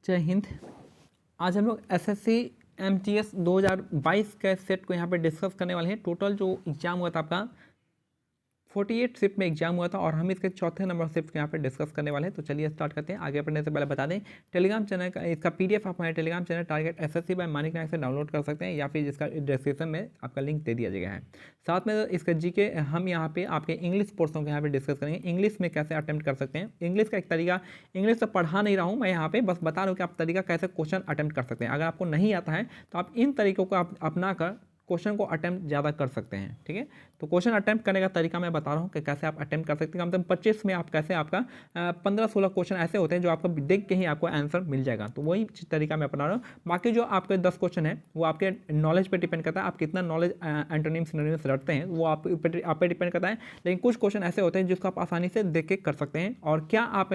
जय हिंद। आज हम लोग एसएससी एमटीएस 2022 के सेट को यहाँ पे डिस्कस करने वाले हैं। टोटल जो एग्ज़ाम हुआ था आपका 48 शिफ्ट में एग्जाम हुआ था और हम इसके चौथे नंबर शिफ्ट को यहाँ पे डिस्कस करने वाले हैं। तो चलिए स्टार्ट करते हैं। आगे बढ़ने से पहले बता दें, टेलीग्राम चैनल का इसका पीडीएफ आप हमारे Telegram channel Target SSC by Manik Nayak से डाउनलोड कर सकते हैं या फिर जिसका डिस्क्रिप्शन में आपका लिंक दे दिया गया है। साथ में इसका जीके हम यहाँ पे आपके इंग्लिश पोर्सन को यहाँ पे डिस्कस करेंगे। इंग्लिश में कैसे अटेम्प्ट कर सकते हैं, इंग्लिश का एक तरीका, इंग्लिश तो पढ़ा नहीं रहा हूँ मैं यहाँ पे, बस बता रहा हूँ कि आप तरीका कैसे क्वेश्चन अटेम्प्ट कर सकते हैं। अगर आपको नहीं आता है तो आप इन तरीकों को अपना कर क्वेश्चन को अटेम्प्ट ज़्यादा कर सकते हैं। ठीक है, तो क्वेश्चन अटेम्प्ट करने का तरीका मैं बता रहा हूँ कि कैसे आप अटेम्प्ट कर सकते हैं। कम से कम 25 में आप कैसे आपका 15-16 क्वेश्चन ऐसे होते हैं जो आपको देख के ही आपको आंसर मिल जाएगा। तो वही तरीका मैं अपना रहा हूँ। बाकी जो आपके 10 क्वेश्चन है वो आपके नॉलेज पे डिपेंड करता है, आप कितना नॉलेज एंटोनिम सिनोनिम्स रटते हैं वो आप पे डिपेंड करता है। लेकिन कुछ क्वेश्चन ऐसे होते हैं जिसको आप आसानी से देख के कर सकते हैं। और क्या आप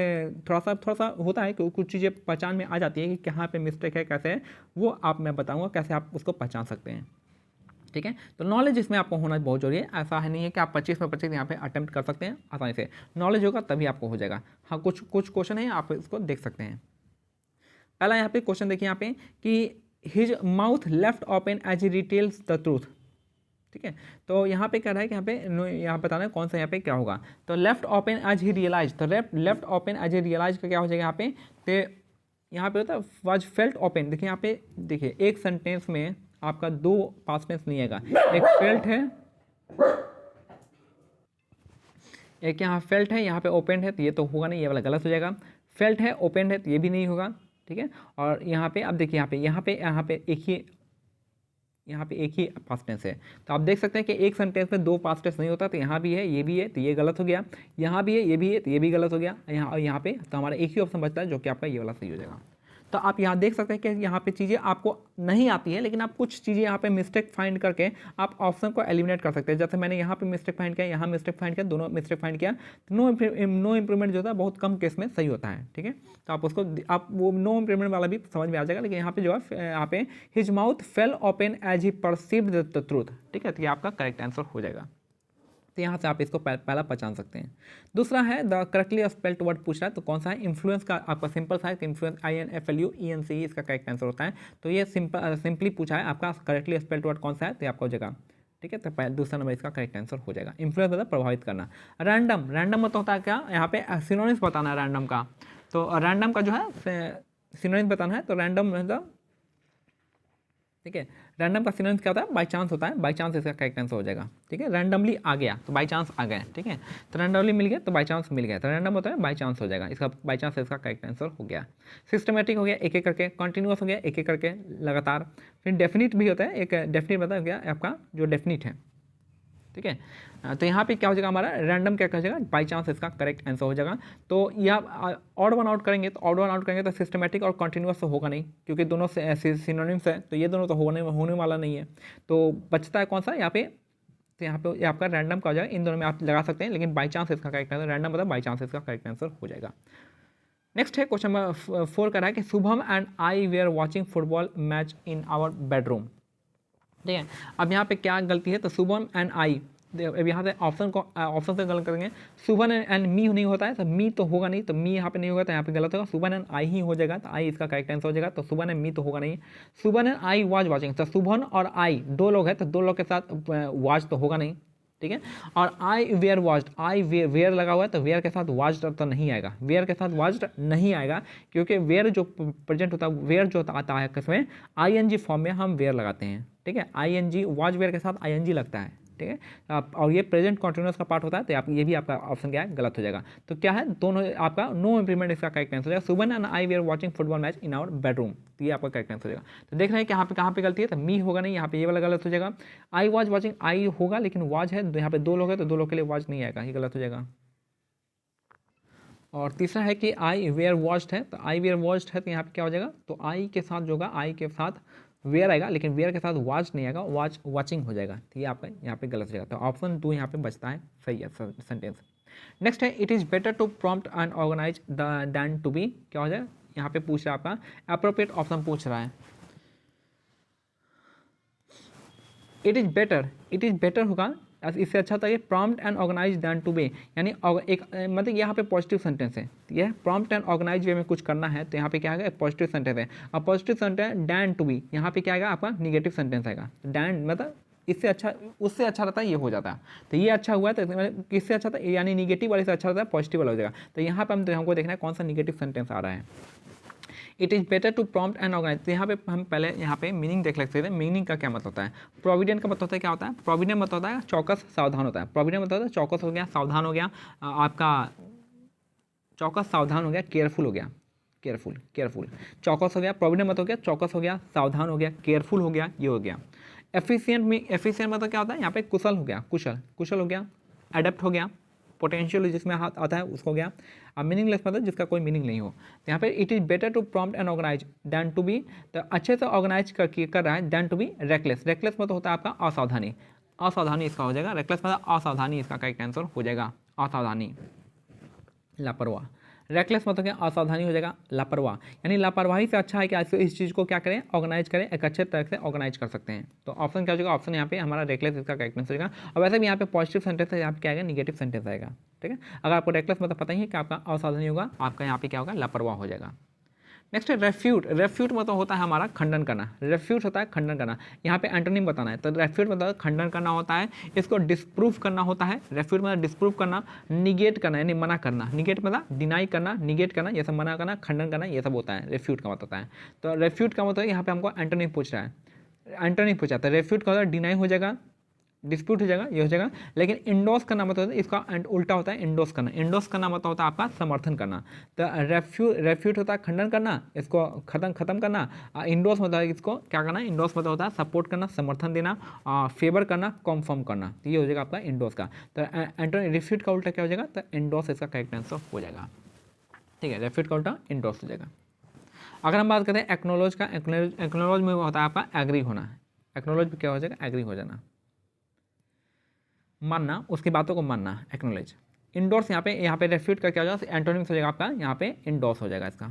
थोड़ा सा होता है कि कुछ चीज़ें पहचान में आ जाती है कि कहाँ पे मिस्टेक है, कैसे है, वो आप मैं बताऊँगा कैसे आप उसको पहचान सकते हैं। ठीक है, तो नॉलेज इसमें आपको होना बहुत जरूरी है। ऐसा है नहीं है कि आप 25 में 25 यहाँ पे अटेम्प्ट कर सकते हैं आसानी से। नॉलेज होगा तभी आपको हो जाएगा। हाँ, कुछ क्वेश्चन है आप इसको देख सकते हैं। पहला यहाँ पे क्वेश्चन देखिए यहाँ पे कि his mouth left open as he retells the truth. ठीक है, तो यहाँ पे कह रहा है कि यहाँ बताना है कौन सा यहाँ पे क्या होगा। तो left open as he realise, तो left open as he realise का क्या हो जाएगा यहाँ पे। तो यहाँ पे होता है वाज फेल्ट ओपन। देखिए यहाँ पे, देखिए एक सेंटेंस में आपका दो पास्ट टेंस नहीं आएगा। एक फेल्ट है, एक यहाँ फेल्ट है, यहाँ पे ओपन है, तो ये तो होगा नहीं, ये वाला गलत हो जाएगा। फेल्ट है, ओपन है, तो ये भी नहीं होगा। ठीक है, और यहाँ पे अब देखिए यहाँ पे एक ही पास्ट टेंस है। तो आप देख सकते हैं कि एक सेंटेंस में दो पास्ट टेंस नहीं होता। तो यहाँ भी है, ये भी है, तो ये गलत हो गया। यहाँ भी है, ये भी है, तो ये भी गलत हो गया। यहाँ पे तो हमारा एक ही ऑप्शन बचता है जो कि आपका ये वाला सही हो जाएगा। तो आप यहाँ देख सकते हैं कि यहाँ पे चीज़ें आपको नहीं आती है, लेकिन आप कुछ चीज़ें यहाँ पे मिस्टेक फाइंड करके आप ऑप्शन को एलिमिनेट कर सकते हैं। जैसे मैंने यहाँ पे मिस्टेक फाइंड किया, यहाँ मिस्टेक फाइंड किया, दोनों मिस्टेक फाइंड किया, तो नो इम्प्रूवमेंट जो होता है बहुत कम केस में सही होता है। ठीक है, तो आप उसको आप वो नो इम्प्रूवमेंट वाला भी समझ में आ जाएगा। लेकिन यहाँ पे जो है यहाँ पे his mouth fell open as he perceived the truth. ठीक है, तो ये आपका करेक्ट आंसर हो जाएगा। तो यहाँ से आप इसको पहला पहचान सकते हैं। दूसरा है द करेक्टली स्पेल्ड वर्ड पूछ रहा है, तो कौन सा है। इन्फ्लुएंस का आपका सिंपल सा है, इन्फ्लुएंस INFLUENCE इसका करेक्ट आंसर होता है। तो ये सिंपली पूछा है आपका करेक्टली स्पेल्ड वर्ड कौन सा है, तो आपका हो जाएगा। ठीक है, तो दूसरा नंबर इसका करेक्ट आंसर हो जाएगा। इन्फ्लुएंस मतलब प्रभावित करना। रैंडम मतलब होता है क्या, यहाँ पे सिनोनिम्स बताना है रैंडम का। तो रैंडम का जो है सिनोनिम्स बताना है। तो रैंडम मतलब, ठीक है, रैंडम का सिनोनिम्स क्या होता है, बाई चांस होता है। बाई चांस इसका करेक्ट आंसर हो जाएगा। ठीक है, रैंडमली आ गया तो बाई चांस आ गया। ठीक है, तो रैंडमली मिल गया तो बाई चांस मिल गया। तो रैंडम होता है बाई चांस हो जाएगा, इसका बाई चांस इसका करेक्ट आंसर हो गया। सिस्टमेटिक हो गया एक एक करके, कॉन्टिन्यूस हो गया एक एक करके लगातार। फिर डेफिनिट भी होता है, एक डेफिनिट बता गया आपका जो डेफिनिट है। ठीक है, तो यहाँ पे क्या हो जाएगा हमारा रैंडम क्या हो जाएगा, बाई चांस इसका करेक्ट आंसर हो जाएगा। तो यह ऑड वन आउट करेंगे, तो ऑड वन आउट करेंगे तो सिस्टमेटिक और कॉन्टिन्यूस तो होगा नहीं, क्योंकि दोनों सिनोनिम्स है, तो ये दोनों तो होने वाला नहीं है। तो बचता है कौन सा यहाँ पे, तो यहाँ पे आपका रैंडम का हो जाएगा। इन दोनों में आप लगा सकते हैं, लेकिन बाई चांस इसका करेक्ट आंसर, रैंडम मतलब बाई चांस इसका करेक्ट आंसर हो जाएगा। नेक्स्ट है क्वेश्चन नंबर 4 का है कि Shubham and I we are watching football match in our bedroom. ठीक है, अब यहाँ पे क्या गलती है, तो शुभम एंड आई, अब यहाँ से ऑप्शन से गलत करेंगे। सुबन एंड मी नहीं होता है, तो मी तो होगा नहीं, तो मी यहाँ पे नहीं होगा, तो यहाँ पे गलत होगा। सुबन एंड आई ही हो जाएगा, तो आई इसका करेक्ट आंसर हो जाएगा। तो सुबन एंड मी तो होगा नहीं। सुबन एंड आई वाज वाचिंग, तो सुबन और आई दो लोग हैं, तो दो लोग के साथ वाच तो होगा नहीं। ठीक है, और आई वेयर वॉच्ड, आई वेयर लगा हुआ है, तो वेयर के साथ वॉच्ड तो नहीं आएगा, वेयर के साथ वॉच्ड नहीं आएगा, क्योंकि वेयर जो प्रेजेंट होता है, वेयर जो आता है किसमें, ING फॉर्म में हम वेयर लगाते हैं। ठीक है, ING वॉच वेयर के साथ ING लगता है। ठीक है, और ये प्रेजेंट कॉन्टिन्यूस का पार्ट होता है, तो आप ये भी आपका ऑप्शन क्या है, गलत हो जाएगा। तो क्या है, दोनों आपका नो इम्प्रूवमेंट इसका करेक्ट आंसर हो जाएगा। सुबन and I were watching football match in our bedroom, तो ये आपका करेक्ट आंसर हो जाएगा। तो देख रहे हैं कि यहाँ पे कहाँ पे गलती है, तो मी होगा नहीं, यहाँ पे ये वाला गलत हो जाएगा। आई वॉच वॉचिंग, आई होगा, लेकिन वॉच है, यहाँ पे दो लोग हैं, तो दो लोग के लिए वॉच नहीं आएगा, ये गलत हो जाएगा। और तीसरा है कि आई वेयर वॉच्ड है, तो आई वेयर वॉच्ड है, तो यहाँ पे क्या हो जाएगा, तो आई के साथ जो होगा, आई के साथ वेयर आएगा, लेकिन वेयर के साथ वॉच नहीं आएगा, वॉच वॉचिंग हो जाएगा। तो ये आपका यहाँ पे गलत हो जाएगा। तो ऑप्शन 2 यहाँ पे बचता है, सही है सेंटेंस। नेक्स्ट है it is better to prompt and organise than to be, क्या हो जाएगा, यहाँ पे पूछ रहा है आपका अप्रोप्रिएट ऑप्शन पूछ रहा है। इट इज़ बेटर होगा इससे अच्छा होता है prompt and organise than to be, यानी एक मतलब यहाँ पे पॉजिटिव सेंटेंस है, यह प्रॉम्प्ट एंड ऑर्गेनाइज वे में कुछ करना है तो यहाँ पे क्या आएगा, एक पॉजिटिव सेंटेंस है। और positive sentence than to be, यहाँ पे क्या आएगा आपका निगेटिव सेंटेंस आएगा। डैन मतलब इससे अच्छा, उससे अच्छा रहता है ये हो जाता है, तो ये अच्छा हुआ है तो किससे अच्छा था, यानी निगेटिव वाले से अच्छा रहता है पॉजिटिव वाला हो जाएगा। तो यहाँ पे हमको देखना है कौन सा निगेटिव सेंटेंस आ रहा है। It is better to prompt and organise, तो यहाँ पे हम पहले यहाँ पे मीनिंग देख सकते हैं। मीनिंग का क्या मतलब होता है, प्रोविडेंट का मतलब होता है क्या होता है, प्रोविडेंट मतलब होता है चौकस सावधान होता है। प्रोविडेंट मतलब होता है चौकस हो गया, सावधान हो गया, आपका चौकस सावधान हो गया, केयरफुल हो गया, केयरफुल चौकस हो गया, प्रोविडेंट मतलब हो गया चौकस हो गया, सावधान हो गया, केयरफुल हो गया, ये हो गया। एफिशिएंट में, एफिशिएंट मतलब क्या होता है, यहाँ पे कुशल हो गया, कुशल हो गया, एडेप्ट हो गया, पोटेंशियल जिसमें आता है उसको हो गया। अब मीनिंगलेस मतलब जिसका कोई मीनिंग नहीं हो। तो यहाँ पे it is better to prompt and organise than to be, तो अच्छे से ऑर्गेनाइज कर रहा है, than to be reckless. Reckless मतलब होता है आपका असावधानी, असावधानी इसका हो जाएगा। रेकलेस मतलब असावधानी, इसका करेक्ट आंसर हो जाएगा असावधानी, लापरवाह। रेकलेस मतलब क्या, असावधानी हो जाएगा, लापरवाह, यानी लापरवाही से अच्छा है कि इस चीज़ को क्या करें, ऑर्गेनाइज करें, एक अच्छे तरह से ऑर्गेनाइज कर सकते हैं। तो ऑप्शन क्या हो जाएगा, ऑप्शन यहाँ पे हमारा रेकलेस इसका करेक्ट आंसर होगा। और वैसे भी यहाँ पे पॉजिटिव सेंटेंस है, यहाँ पे क्या आएगा, निगेटिव सेंटेंस आएगा। ठीक है, अगर आपको रेकलेस मतलब पता ही है कि आपका असावधानी होगा, आपका यहाँ पे क्या होगा, लापरवाह हो जाएगा। नेक्स्ट है रेफ्यूट। रेफ्यूट मतलब होता है हमारा खंडन करना, रेफ्यूट होता है खंडन करना। यहाँ पे एंटोनिम बताना है, तो रेफ्यूट मतलब खंडन करना होता है, इसको डिस्प्रूव करना होता है। रेफ्यूट मतलब डिस्प्रूव करना, निगेट करना यानी मना करना, निगेट मतलब डिनाई करना, निगेट करना, ये सब मना करना, खंडन करना, ये सब होता है रेफ्यूट का मतलब होता है। तो रेफ्यूट का मतलब यहाँ पे हमको एंटोनिम पूछ रहा है, एंटोनिम पूछा, तो रेफ्यूट का मतलब डिनाई हो जाएगा, डिस्प्यूट हो जाएगा, ये हो जाएगा। लेकिन इंडोस करना मतलब होता है, इसका उल्टा होता है इंडोस करना। इंडोस करना मतलब होता है आपका समर्थन करना। तो रेफ्यूट होता है खंडन करना, इसको खत्म करना। इंडोस मतलब है इसको क्या करना, इंडोस मतलब होता है सपोर्ट करना, समर्थन देना, फेवर करना, कन्फर्म करना। तो ये हो जाएगा आपका इंडोस का। तो रेफ्यूट का उल्टा क्या हो जाएगा, तो इंडोस इसका करेक्ट आंसर हो जाएगा। ठीक है, रेफ्यूट का उल्टा इंडोस हो जाएगा। अगर हम बात करते हैं एक्नोलॉज का, एक्नोलॉज में होता है आपका एग्री होना। एक्नोलॉज में क्या हो जाएगा, एग्री हो जाना, मानना, उसकी बातों को मानना, एक्नोलेज। इंडोर्स यहाँ पे रेफ्यूट का क्या हो जाएगा, एंटोनिम्स हो जाएगा आपका, यहाँ पे इंडोर्स हो जाएगा इसका।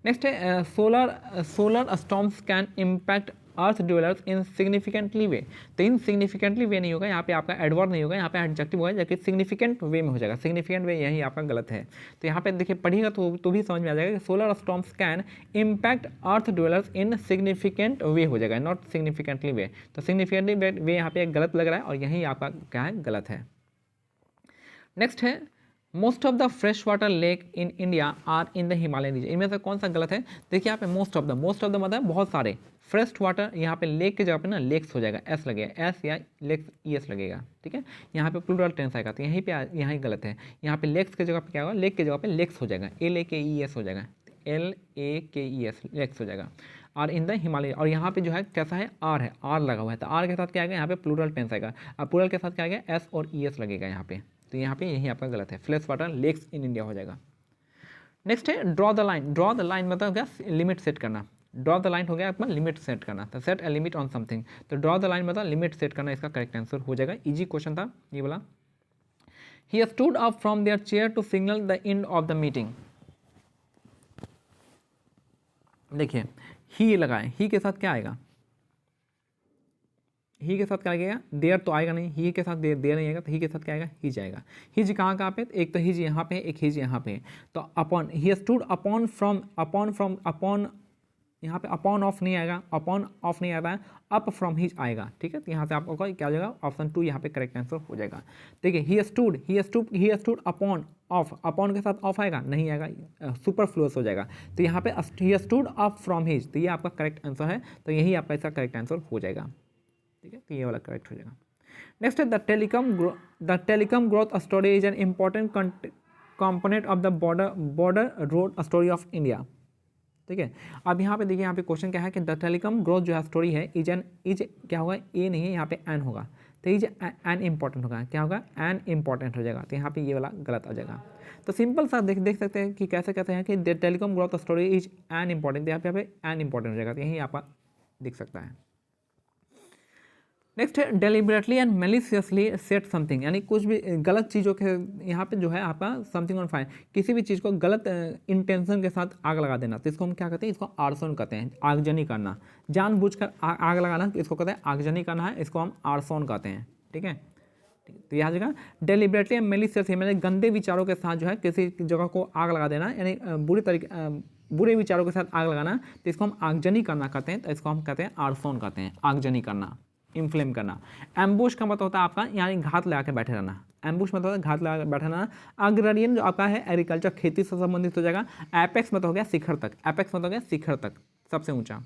नेक्स्ट है solar storms can impact earth dwellers in significantly way. तो इन सिग्निफिकेंटली वे नहीं होगा, यहाँ पे आपका एडवर्ब नहीं होगा, यहाँ पे एडजेक्टिव होगा, जबकि सिग्निफिकेंट वे में हो जाएगा। सिग्निफिकेंट वे यही आपका गलत है। तो यहाँ पे देखिए पढ़िएगा तो भी समझ में आ जाएगा कि solar storms can impact earth dwellers in significant way हो जाएगा, नॉट सिग्निफिकेंटली वे। तो सिग्निफिकेंटली वे यहाँ पे गलत लग रहा है, और यही आपका क्या है, गलत है। नेक्स्ट है most of the fresh water lake in India are in the Himalayan region. इनमें से कौन सा गलत है, देखिए यहाँ पे मोस्ट ऑफ द मतलब बहुत सारे, फ्रेश वाटर यहाँ पे लेक की जगह पे ना लेक्स हो जाएगा, एस लगेगा, एस या लेक्स ई एस लगेगा। ठीक है, यहाँ पे प्लूरल टेंस आएगा, तो यहीं पे यहाँ गलत है। यहाँ पे लेक्स की जगह पे क्या होगा, लेक की जगह पे लेक्स हो जाएगा, LAKES हो जाएगा, LAKES लेक्स हो जाएगा। और इन द हिमालय, और यहाँ पे जो है कैसा है, आर है, आर लगा हुआ है, तो आर के साथ क्या आएगा, यहाँ पे प्लूरल टेंस आएगा, और प्लूरल के साथ क्या आएगा, एस और ES लगेगा यहाँ पे। तो यहाँ पे यही आपका गलत है, fresh water lakes in India हो जाएगा। नेक्स्ट है draw the line. Draw the line मतलब क्या, लिमिट सेट करना। ड्रॉ द लाइन हो गया आपका लिमिट सेट करना, तो set a limit on something. तो ड्रॉ द लाइन मतलब लिमिट सेट करना, इसका करेक्ट आंसर हो जाएगा। इजी क्वेश्चन था ये वाला। He stood up from their chair to signal the end of the meeting. देखिए ही लगाए, ही के साथ क्या आएगा, ही के साथ क्या आएगा, देयर तो आएगा नहीं, ही के साथ देयर नहीं आएगा, तो ही के साथ क्या आएगा, हिज आएगा। हिज कहाँ पे, एक तो हिज यहाँ पे, एक हिज यहाँ पे। तो upon, he stood upon from, upon यहाँ पे अपॉन ऑफ नहीं आएगा, अपॉन ऑफ नहीं आता है, अप फ्रॉम हिज आएगा। ठीक है, तो यहाँ से आपका क्या हो जाएगा, ऑप्शन 2 यहाँ पे करेक्ट आंसर हो जाएगा। देखिए he stood upon of, upon के साथ ऑफ आएगा, नहीं आएगा, सुपरफ्लुअस हो जाएगा। तो यहाँ पे ही स्टूड अप फ्रॉम हिज, तो ये आपका करेक्ट आंसर है, तो यही आपका इसका करेक्ट आंसर हो जाएगा। ठीक है, तो ये वाला करेक्ट हो जाएगा। नेक्स्ट है the telecom growth story is an important component of the border road story of India. ठीक है, अब यहाँ पे देखिए, यहाँ पे क्वेश्चन क्या है कि द टेलीकॉम ग्रोथ जो है स्टोरी है, इज क्या होगा, ए नहीं है, यहाँ पे एन होगा, तो इज एन इंपॉर्टेंट होगा, क्या होगा, एन इंपॉर्टेंट हो जाएगा। तो यहाँ पे ये वाला गलत आ जाएगा। तो सिंपल सा देख सकते हैं कि कैसे कहते हैं कि the telecom growth story is an important, यहाँ पे एन इंपॉर्टेंट हो जाएगा, तो यही आपका दिख सकता है। नेक्स्ट है डेलिबरेटली एंड मेलिशियसली सेट समथिंग, यानी कुछ भी गलत चीज़ों के यहाँ पे जो है आपका समथिंग ऑन फायर, किसी भी चीज़ को गलत इंटेंशन के साथ आग लगा देना, तो इसको हम क्या कहते हैं, इसको आर्सन कहते हैं, आगजनी करना, जानबूझकर आग लगाना इसको कहते हैं आगजनी करना है, इसको हम आर्सन कहते हैं। ठीक है, तो यह जगह डेलिबरेटली एंड मेलिशियसली मैंने गंदे विचारों के साथ जो है किसी जगह को आग लगा देना, यानी बुरे विचारों के साथ आग लगाना, तो इसको हम आगजनी करना कहते हैं, तो इसको हम कहते हैं आर्सन कहते हैं, आगजनी करना, इन्फ्लेम करना। एम्बुश का मतलब होता है आपका यानी घात लगा के बैठे रहना, एम्बुश मतलब होता है घात लगा के बैठे रहना। अग्ररियन जो आपका है एग्रीकल्चर, खेती से संबंधित हो जाएगा। एपेक्स मतलब हो गया शिखर तक, एपेक्स मतलब हो गया शिखर तक, सबसे ऊंचा।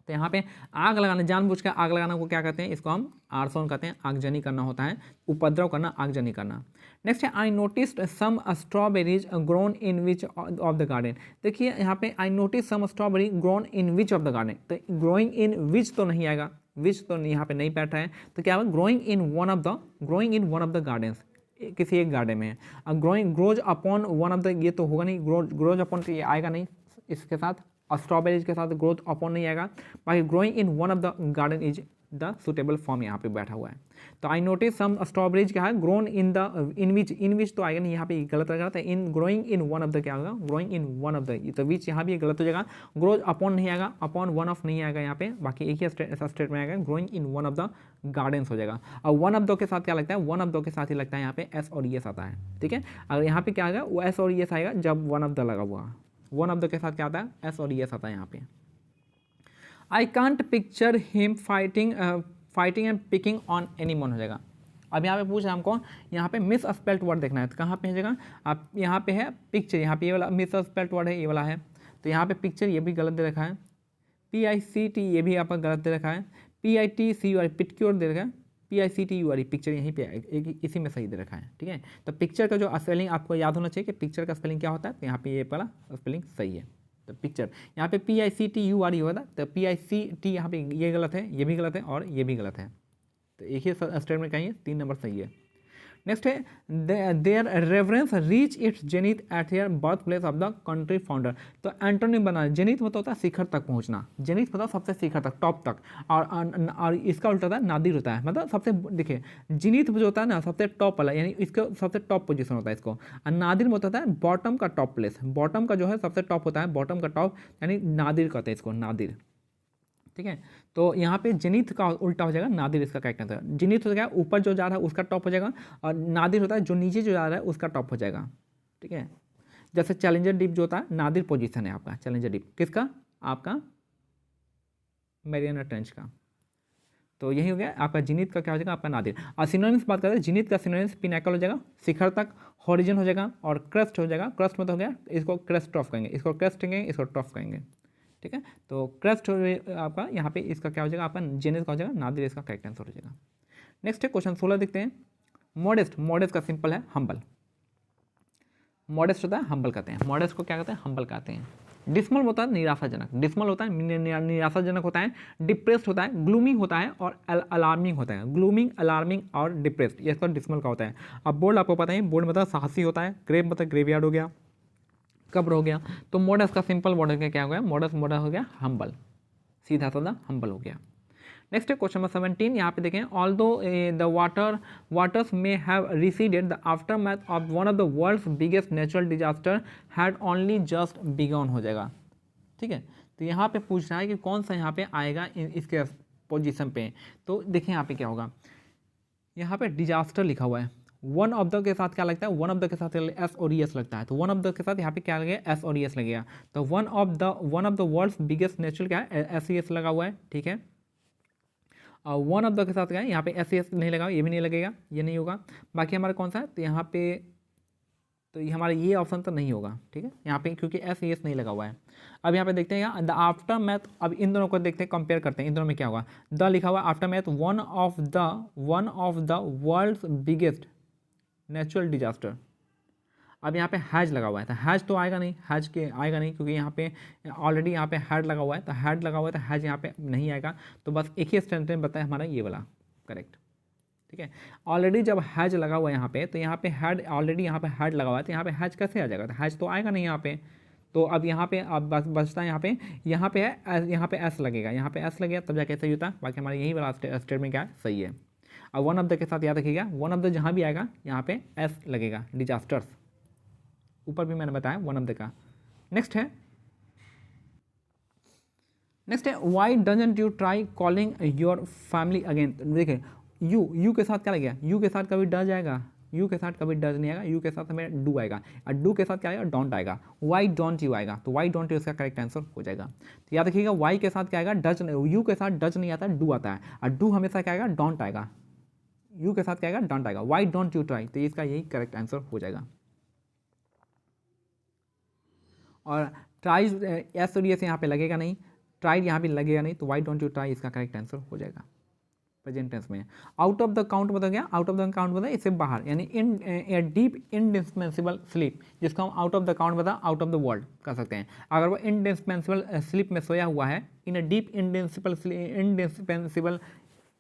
तो यहाँ पे आग लगाना, जानबूझ के आग लगाना को क्या कहते हैं, इसको हम आर्सन कहते हैं, आगजनी करना होता है, उपद्रव करना, आगजनी करना। नेक्स्ट है I noticed some strawberries grown in which of the garden. देखिए यहाँ पे I notice some strawberry grown in which of the garden, तो ग्रोइंग इन विच तो नहीं आएगा, विच तो यहाँ पे नहीं बैठा है, तो क्या होगा growing in one of the gardens, किसी एक गार्डन में। Growing grows upon one of the, ये तो होगा नहीं, ग्रोज अपॉन तो ये आएगा नहीं इसके साथ, स्ट्रॉबेरीज के साथ ग्रोथ अपॉन नहीं आएगा। बाकी growing in one of the garden is the suitable form यहाँ पे बैठा हुआ है। तो आई नोटिस सम स्ट्रॉबेरीज क्या है, grown in the in which तो आएगा नहीं, यहाँ पे गलत रहेगा, तो इन growing in one of the क्या होगा, growing in one of the, तो विच यहाँ भी गलत हो जाएगा, ग्रोज अपॉन नहीं आएगा, अपॉन वन ऑफ नहीं आएगा यहाँ पे, बाकी एक ही ऐसा स्टेट में आएगा, growing in one of the gardens हो जाएगा। और वन ऑफ दो के साथ क्या लगता है, वन ऑफ दो के साथ ही लगता है यहाँ पे एस और एस आता है। ठीक है, अगर यहाँ पे क्या आएगा, वो एस और एस आएगा जब वन ऑफ द लगा हुआ, वन ऑफ द के साथ क्या आता है, एस और एस आता है यहाँ पे। I can't picture him fighting and picking on any one हो जाएगा। अब यहाँ पे पूछ रहा है हमको, यहाँ पे मिस स्पेल्ट वर्ड देखना है, तो कहाँ पे है जगह, आप यहाँ पे है पिक्चर, यहाँ पे ये वाला मिस स्पेल्ट वर्ड है, ये वाला है, तो यहाँ पे पिक्चर ये भी गलत दे रखा है, PICT ये भी आपका गलत दे रखा है, PITCUR पिटक्योर दे रखा है, PICTUR पिक्चर यहीं पे एक इसी में सही दे रखा है। ठीक है, तो पिक्चर का जो स्पेलिंग आपको याद होना चाहिए कि पिक्चर का स्पेलिंग क्या होता है, तो यहाँ पे ये वाला स्पेलिंग सही है। तो पिक्चर यहाँ पे PICTUR होता है, तो PICT यहाँ पे ये गलत है, ये भी गलत है और ये भी गलत है, तो एक ही स्टेटमेंट कहीं 3 नंबर सही है। नेक्स्ट है their reference reach its zenith at here birth place of the country founder. तो एंटोनिम बना, जेनिथ मतलब होता है शिखर तक पहुंचना, जेनिथ मतलब सबसे शिखर तक, टॉप तक, और इसका उल्टा होता है नादिर होता है, मतलब सबसे, देखिए जेनिथ जो होता है ना सबसे टॉप वाला, यानी इसका सबसे टॉप पोजीशन होता है इसको, और नादिर मतलब होता है बॉटम का टॉप प्लेस, बॉटम का जो है सबसे टॉप होता है, बॉटम का टॉप, यानी नादिर कहते हैं इसको, नादिर। ठीक है, तो यहाँ पे जेनिथ का उल्टा हो जाएगा नादिर, इसका करेक्ट आंसर। जेनिथ हो जाएगा ऊपर जो जा रहा है उसका टॉप हो जाएगा, और नादिर होता है जो नीचे जो जा रहा है उसका टॉप हो जाएगा। ठीक है, जैसे चैलेंजर डीप जो होता है नादिर पोजीशन है आपका, चैलेंजर डीप किसका, आपका मैरियाना ट्रेंच का। तो यही हो गया आपका जेनिथ का क्या हो जाएगा, आपका नादिर। और सिनोनिम्स बात करते हैं, जेनिथ का सिनोनिम्स पिनाकल हो जाएगा, शिखर तक, हॉरिजन हो जाएगा, और क्रस्ट हो जाएगा, क्रस्ट मतलब हो गया इसको क्रस्ट ट्रॉफ कहेंगे, इसको क्रस्ट कहेंगे, इसको ट्रॉफ कहेंगे। ठीक है, तो क्रस्ट आपका यहाँ पे इसका क्या हो जाएगा, आपका जेनिथ का हो जाएगा, नादिर इसका करेक्ट आंसर हो जाएगा। नेक्स्ट है क्वेश्चन 16 देखते हैं। मॉडेस्ट, मॉडेस्ट का सिंपल है हम्बल, मॉडेस्ट होता है हम्बल कहते हैं, मॉडेस्ट को क्या कहते हैं, हम्बल कहते हैं। डिसमल होता है निराशाजनक, डिसमल होता है निराशाजनक होता है, डिप्रेस्ड होता है, ग्लूमिंग होता है, और अलार्मिंग होता है, ग्लूमिंग, अलार्मिंग और डिप्रेस्ड, ये इसका डिसमल का होता है। अब बोल्ड आपको पता है, बोल्ड मतलब साहसी होता है, ग्रेव मतलब ग्रेवयार्ड हो गया, कब्र हो गया, तो मॉडेस्ट का सिंपल मॉडल का क्या हो गया, मॉडेस्ट मॉडल हो गया हम्बल, सीधा साधा हम्बल हो गया। नेक्स्ट है क्वेश्चन नंबर 17, यहाँ पे देखें, although the waters may have receded the aftermath of one of the world's biggest natural disaster had only just begun हो जाएगा। ठीक है, तो यहाँ पे पूछ रहा है कि कौन सा यहाँ पे आएगा इसके पोजीशन पे, तो देखें यहाँ पे क्या होगा, यहाँ पे डिजास्टर लिखा हुआ है, वन ऑफ द के साथ क्या लगता है, वन ऑफ द के साथ एस और एस लगता है, तो वन ऑफ द के साथ यहाँ पे क्या लगेगा, एस और एस लगेगा, तो one of the world's biggest natural क्या है, एस लगा हुआ है। ठीक है, और वन ऑफ द के साथ क्या है, यहाँ पे एस नहीं लगा, ये भी नहीं लगेगा, ये नहीं होगा। बाकी हमारा कौन सा है, तो यहाँ पे तो ये हमारा ये ऑप्शन तो नहीं होगा। ठीक है, यहाँ पे क्योंकि एस नहीं लगा हुआ है। अब यहाँ पे देखते हैं यहाँ द आफ्टर मैथ, अब इन दोनों को देखते हैं, कंपेयर करते हैं इन दोनों में क्या होगा। द लिखा हुआ aftermath one of the world's biggest natural disaster. अब यहाँ पे हैज लगा हुआ है, तो हैज तो आएगा नहीं, हैज के आएगा नहीं, क्योंकि यहाँ पे ऑलरेडी यहाँ पे हैड लगा हुआ है, तो हैड लगा हुआ है, तो हैज यहाँ पे नहीं आएगा, तो बस एक ही स्टेटमेंट बताया हमारा ये वाला करेक्ट। ठीक है, ऑलरेडी जब हैज लगा हुआ है यहाँ पे, तो यहाँ पे हैड ऑलरेडी यहाँ पे हैड लगा हुआ है, तो यहाँ पे हैज कैसे आ जाएगा, तो हैज तो आएगा नहीं यहाँ पे, तो अब यहाँ पे अब बचता है यहाँ पे है, यहाँ पे एस लगेगा, यहाँ पे एस लगेगा तब जाके सही होता है। बाकी हमारा यही वाला स्टेटमेंट क्या है, सही है। अब वन ऑफ द के साथ याद रखिएगा, वन ऑफ द जहाँ भी आएगा यहाँ पे एस लगेगा, डिजास्टर्स, ऊपर भी मैंने बताया वन ऑफ द का। नेक्स्ट है why doesn't you try calling your family again. देखिए यू के साथ क्या लगेगा, यू के साथ कभी डज आएगा, यू के साथ कभी डज नहीं आएगा, यू के साथ हमें डू आएगा, और डू के साथ क्या आएगा, डोंट आएगा। वाई डोंट यू आएगा, तो वाई डोंट यू इसका करेक्ट आंसर हो जाएगा। तो याद रखिएगा वाई के साथ क्या आएगा, डज, यू के साथ डज नहीं आता, डू आता है, और डू हमेशा क्या आएगा, डोंट आएगा। यू के साथ क्या आएगा, डोंट आएगा। वाई डोंट यू ट्राई, तो इसका यही करेक्ट आंसर हो जाएगा। और ट्राई एस और एस यहाँ पे लगेगा नहीं, ट्राई यहाँ पे लगेगा नहीं, तो वाई डोंट यू ट्राई इसका करेक्ट आंसर हो जाएगा। प्रेजेंट टेंस में आउट ऑफ द काउंट बता गया, आउट ऑफ द काउंट बता इससे बाहर, यानी इन ए डीप इनडिस्पेंसिबल स्लीप, जिसको हम आउट ऑफ द काउंट बता आउट ऑफ द वर्ल्ड कर सकते हैं। अगर वो इनडिस्पेंसिबल स्लीप में सोया हुआ है, इन ए डीप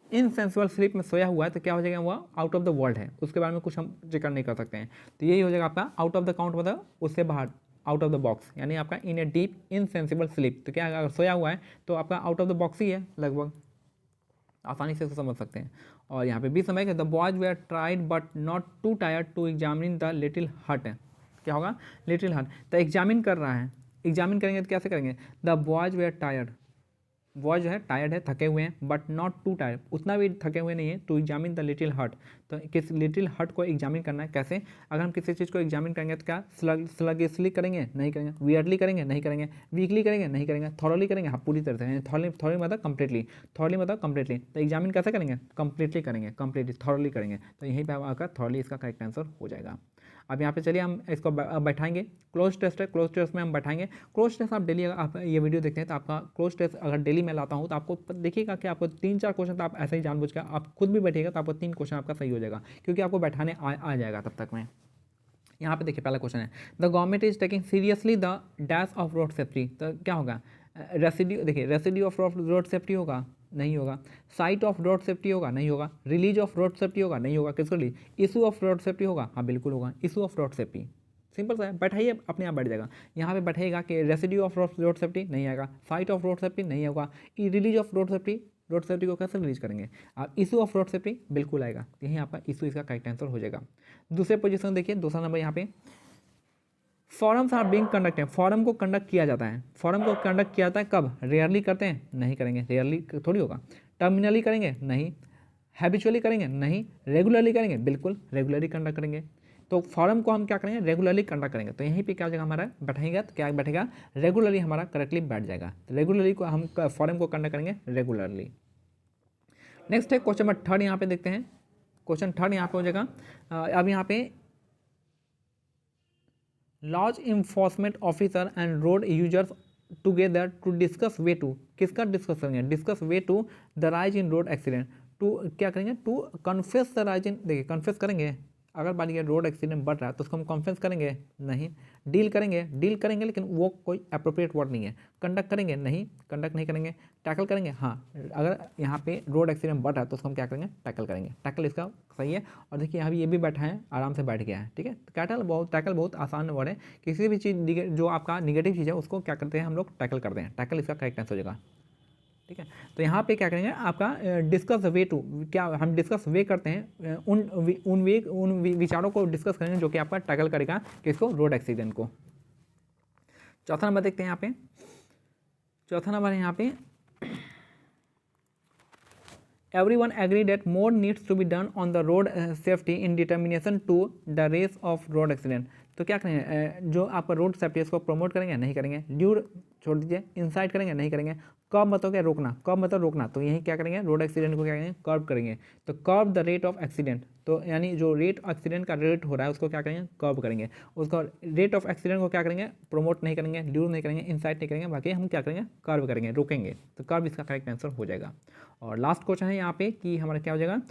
इनसेंसिबल स्लीप में सोया हुआ है, तो क्या हो जाएगा, वो आउट ऑफ द वर्ल्ड है, उसके बारे में कुछ हम जिक्र नहीं कर सकते हैं। तो यही हो जाएगा आपका आउट ऑफ द काउंट बता उससे बाहर, आउट ऑफ द बॉक्स, यानी आपका इन ए डीप इनसेंसिबल स्लीप। तो क्या अगर सोया हुआ है तो आपका आउट ऑफ द बॉक्स ही है लगभग, आसानी से समझ सकते हैं। और यहाँ पे भी समय कि the boys were tried but not too tired to examine the little hut. क्या होगा, लिटिल हट, तो एग्जामिन कर रहा है, एग्जामिन करेंगे तो कैसे करेंगे, the boys were tired, boys है टायर्ड है, थके हुए हैं, बट नॉट टू टायर्ड, उतना भी थके हुए नहीं है, टू एग्जामिन द लिटिल हट, तो किस लिटिल हट को एग्जामिन करना है। कैसे, अगर हम किसी चीज़ को एग्जामिन करेंगे तो क्या स्लगिशली करेंगे, नहीं करेंगे, वियर्डली करेंगे, नहीं करेंगे, वीकली करेंगे, नहीं करेंगे, थॉरली करेंगे, हाँ पूरी तरह से, थॉरली मतलब कंप्लीटली, थॉरली मतलब कंप्लीटली। तो एग्जामिन कैसे करेंगे, कंप्लीटली करेंगे, कंप्लीटली थॉरली करेंगे, तो यहीं पर आकर थॉरली इसका करेक्ट आंसर हो जाएगा। अब यहाँ पे चलिए हम इसको बैठाएंगे, क्लोज टेस्ट है, क्लोज टेस्ट में हम बैठाएंगे। क्लोज टेस्ट आप डेली, अगर आप ये वीडियो देखते हैं तो आपका क्लोज टेस्ट अगर डेली मैं लाता हूँ तो आपको देखिएगा कि आपको 3-4 क्वेश्चन तो आप ऐसे ही जानबूझ कर आप खुद भी बैठिएगा तो आपको 3 क्वेश्चन आपका सही हो जाएगा, क्योंकि आपको बैठाने आ जाएगा तब तक में। यहाँ पे देखिए पहला क्वेश्चन है, the government is taking seriously the dash of road safety, तो क्या होगा, रेसिड्यू, देखिए रेसिड्यू ऑफ रोड सेफ्टी होगा, नहीं होगा, साइट ऑफ रोड सेफ्टी होगा, नहीं होगा, रिलीज ऑफ रोड सेफ्टी होगा, नहीं होगा, किसको लिए, इशू ऑफ रोड सेफ्टी होगा, हाँ बिल्कुल होगा, issue of road safety, simple सा है, बैठाइए अपने आप बैठ जाएगा। यहाँ पे बैठेगा कि रेसिड्यू ऑफ रोड सेफ्टी नहीं आएगा, साइट ऑफ रोड सेफ्टी नहीं होगा, रिलीज ऑफ रोड सेफ्टी को कैसे रिलीज करेंगे आप, इशू ऑफ रोड सेफ्टी बिल्कुल आएगा, यहीं आपका इशू इसका करेक्ट आंसर हो जाएगा। दूसरे पोजीशन देखिए, दूसरा नंबर यहाँ पे फॉरम्स आर बीइंग कंडक्ट है, फॉरम को कंडक्ट किया जाता है, फॉरम को कंडक्ट किया जाता है कब, रेयरली करते हैं, नहीं करेंगे, रेयरली थोड़ी होगा, टर्मिनली करेंगे, नहीं, हैबिचुअली करेंगे, नहीं, रेगुलरली करेंगे, बिल्कुल रेगुलरली कंडक्ट करेंगे। तो फॉरम को हम क्या करेंगे, रेगुलरली कंडक्ट करेंगे, तो यहीं पे क्या हो जाएगा हमारा, बैठेगा तो क्या बैठेगा, रेगुलरली हमारा करेक्टली बैठ जाएगा, रेगुलरली को हम फॉरम को कंडक्ट करेंगे रेगुलरली। नेक्स्ट है क्वेश्चन नंबर 3 यहाँ पे देखते हैं, क्वेश्चन 3 यहाँ पे हो जाएगा। अब यहाँ पे laws enforcement officer and road users together to discuss way to, किसका डिस्कस करेंगे, discuss way to the rise in road accident, to क्या करेंगे, to confess the rise in, देखिए कन्फेस करेंगे, अगर मान लीजिए रोड एक्सीडेंट बढ़ रहा है तो उसको हम कॉन्फ्रेंस करेंगे, नहीं, डील करेंगे लेकिन वो कोई अप्रोप्रिएट वर्ड नहीं है, कंडक्ट करेंगे, नहीं, कंडक्ट नहीं करेंगे, टैकल करेंगे, हाँ, अगर यहाँ पे रोड एक्सीडेंट बढ़ रहा है तो उसको हम क्या करेंगे, टैकल करेंगे, टैकल इसका सही है। और देखिए यहाँ भी ये भी बैठा है, आराम से बैठ गया है, ठीक है, टैकल बहुत आसान वर्ड है, किसी भी चीज़ जो आपका निगेटिव चीज़ है उसको क्या करते हैं हम लोग, टैकल करते हैं, टैकल इसका करेक्ट आंसर हो जाएगा, ठीक है। तो यहाँ पे क्या करेंगे आपका डिस्कस वे टू, क्या हम डिस्कस वे करते हैं, उन विचारों को डिस्कस करेंगे जो कि आपका टैकल करेगा किसको, रोड एक्सीडेंट को। चौथा नंबर देखते हैं यहाँ पे, चौथा नंबर है यहाँ पे everyone agree that more needs to be done on the road safety in determination to the race of road accident, तो क्या करेंगे, जो आपका रोड सेफ्टी है उसको प्रमोट करेंगे, नहीं करेंगे, ड्यूर छोड़ दीजिए, इंसाइट करेंगे, नहीं करेंगे, कब मतलब क्या, रोकना, कब मतलब रोकना, तो यही क्या करेंगे, रोड एक्सीडेंट को क्या करेंगे, कर्व करेंगे, तो curve the rate of accident, तो यानी जो रेट एक्सीडेंट का रेट हो रहा है उसको क्या करेंगे, कर्व करेंगे, उसका रेट ऑफ एक्सीडेंट को क्या करेंगे, प्रमोट नहीं करेंगे, ड्यूर नहीं करेंगे, इंसाइट नहीं करेंगे, बाकी हम क्या करेंगे, कर्व करेंगे, रोकेंगे, तो कर्व इसका करेक्ट आंसर हो जाएगा। और लास्ट क्वेश्चन है यहाँ पे कि हमारा क्या हो जाएगा,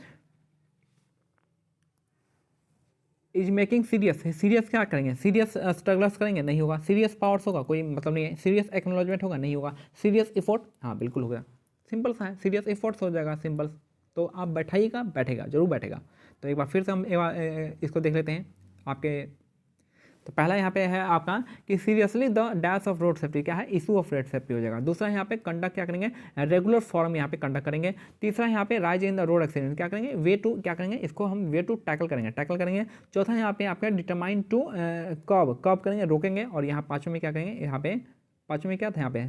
इज मेकिंग सीरियस, सीरियस क्या करेंगे, सीरियस स्ट्रगल्स करेंगे, नहीं होगा, सीरियस पावर्स होगा, कोई मतलब नहीं है, सीरियस एक्नॉलेजमेंट होगा, नहीं होगा, सीरियस एफर्ट, हाँ बिल्कुल होगा, सिंपल सा है, सीरियस एफर्ट्स हो जाएगा, सिंपल। तो आप बैठाइएगा, बैठेगा, जरूर बैठेगा। तो एक बार फिर से हम इसको देख लेते हैं, आपके तो पहला यहाँ पे है आपका कि seriously the dash of road safety, क्या है, इशू ऑफ रोड सेफ्टी हो जाएगा। दूसरा यहाँ पे कंडक्ट क्या करेंगे, रेगुलर फॉर्म यहाँ पे कंडक्ट करेंगे। तीसरा यहाँ पे rise in the road accident, क्या करेंगे, वे टू, क्या करेंगे, इसको हम वे टू टैकल करेंगे। चौथा यहाँ पे आपका डिटरमाइन टू कब करेंगे, रोकेंगे। और यहाँ पाँचवें में क्या करेंगे, यहाँ पे पाँचवें में क्या था, यहाँ पे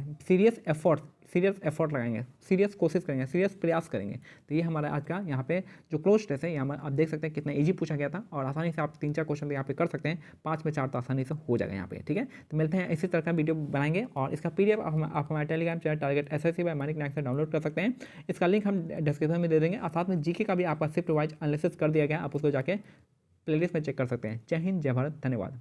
सीरियस एफर्ट लगाएंगे, सीरियस कोशिश करेंगे, सीरियस प्रयास करेंगे। तो ये हमारा आज का यहाँ पे जो क्लोज टेस्ट है, यहाँ आप देख सकते हैं कितना इजी पूछा गया था और आसानी से आप 3-4 क्वेश्चन यहाँ पे कर सकते हैं, 5 में 4 तो आसानी से हो जाएगा यहाँ पे। ठीक है, तो मिलते हैं इसी तरह का वीडियो बनाएंगे और इसका PDF आप हमारे Telegram channel Target SSC by Manik Nayak से डाउनलोड कर सकते हैं। इसका लिंक हम डिस्क्रिप्शन में दे देंगे और साथ में GK का भी आपका शिफ्ट वाइज एनालिसिस कर दिया गया, आप उसको जाके प्लेलिस्ट में चेक कर सकते हैं। जय हिंद, जय भारत, धन्यवाद।